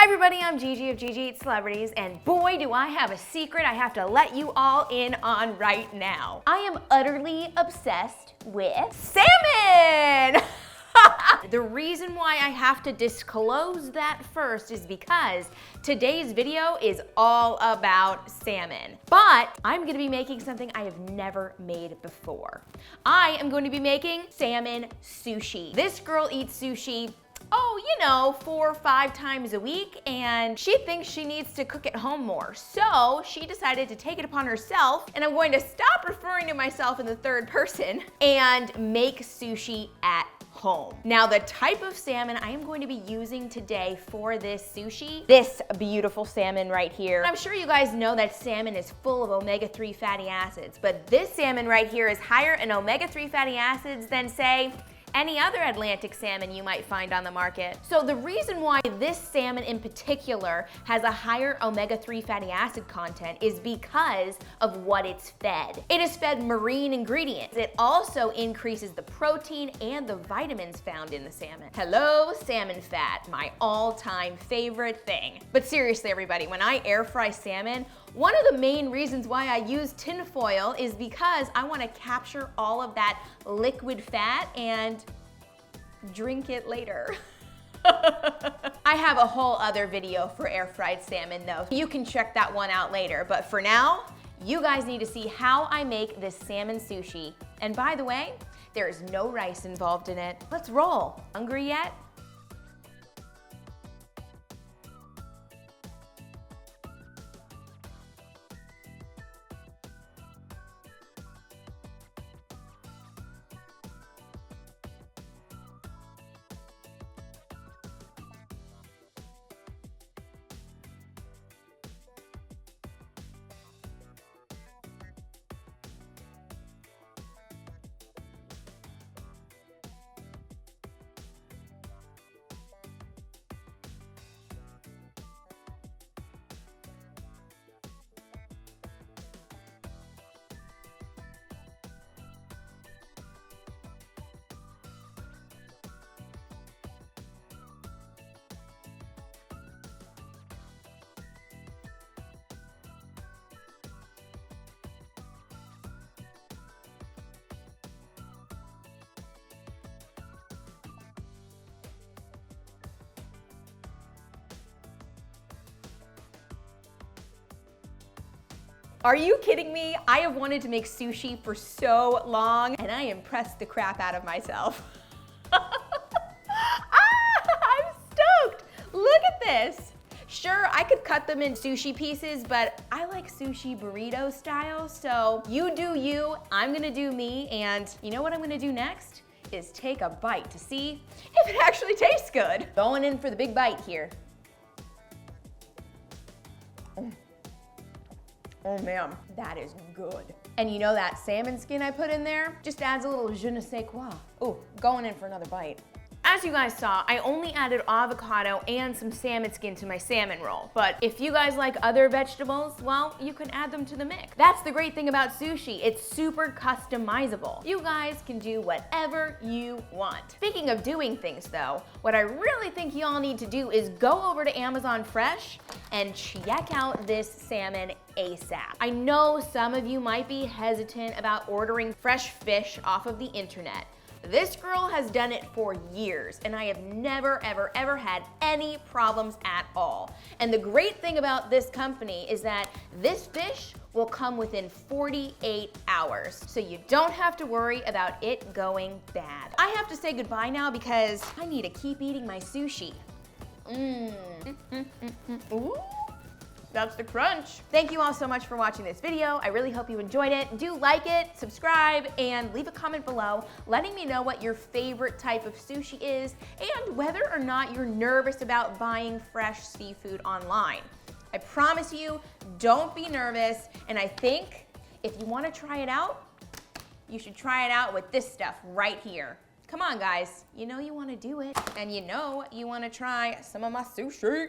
Hi everybody, I'm GiGi of GiGi Eats Celebrities, and boy do I have a secret I have to let you all in on right now. I am utterly obsessed with salmon! The reason why I have to disclose that first is because today's video is all about salmon. But I'm gonna be making something I have never made before. I am going to be making salmon sushi. This girl eats sushi, oh, you know, 4 or 5 times a week, and she thinks she needs to cook at home more. So she decided to take it upon herself, and I'm going to stop referring to myself in the third person and make sushi at home. Now, the type of salmon I am going to be using today for this sushi, this beautiful salmon right here. I'm sure you guys know that salmon is full of omega-3 fatty acids, but this salmon right here is higher in omega-3 fatty acids than, say, any other Atlantic salmon you might find on the market. So the reason why this salmon in particular has a higher omega-3 fatty acid content is because of what it's fed. It is fed marine ingredients. It also increases the protein and the vitamins found in the salmon. Hello, salmon fat, my all-time favorite thing. But seriously, everybody, when I air fry salmon, one of the main reasons why I use tin foil is because I want to capture all of that liquid fat and drink it later. I have a whole other video for air fried salmon though. You can check that one out later, but for now, you guys need to see how I make this salmon sushi. And by the way, there is no rice involved in it. Let's roll. Hungry yet? Are you kidding me? I have wanted to make sushi for so long, and I impressed the crap out of myself. I'm stoked. Look at this. Sure, I could cut them in sushi pieces, but I like sushi burrito style, so you do you, I'm gonna do me, and you know what I'm gonna do next? Is take a bite to see if it actually tastes good. Going in for the big bite here. Oh man, that is good. And you know that salmon skin I put in there just adds a little je ne sais quoi. Oh, going in for another bite. As you guys saw, I only added avocado and some salmon skin to my salmon roll. But if you guys like other vegetables, well, you can add them to the mix. That's the great thing about sushi. It's super customizable. You guys can do whatever you want. Speaking of doing things though, what I really think y'all need to do is go over to Amazon Fresh and check out this salmon ASAP. I know some of you might be hesitant about ordering fresh fish off of the internet. This girl has done it for years, and I have never, ever, ever had any problems at all. And the great thing about this company is that this fish will come within 48 hours, so you don't have to worry about it going bad. I have to say goodbye now because I need to keep eating my sushi. Ooh. That's the crunch. Thank you all so much for watching this video. I really hope you enjoyed it. Do like it, subscribe, and leave a comment below letting me know what your favorite type of sushi is and whether or not you're nervous about buying fresh seafood online. I promise you, don't be nervous, and I think if you want to try it out, you should try it out with this stuff right here. Come on, guys. You know you want to do it, and you know you want to try some of my sushi.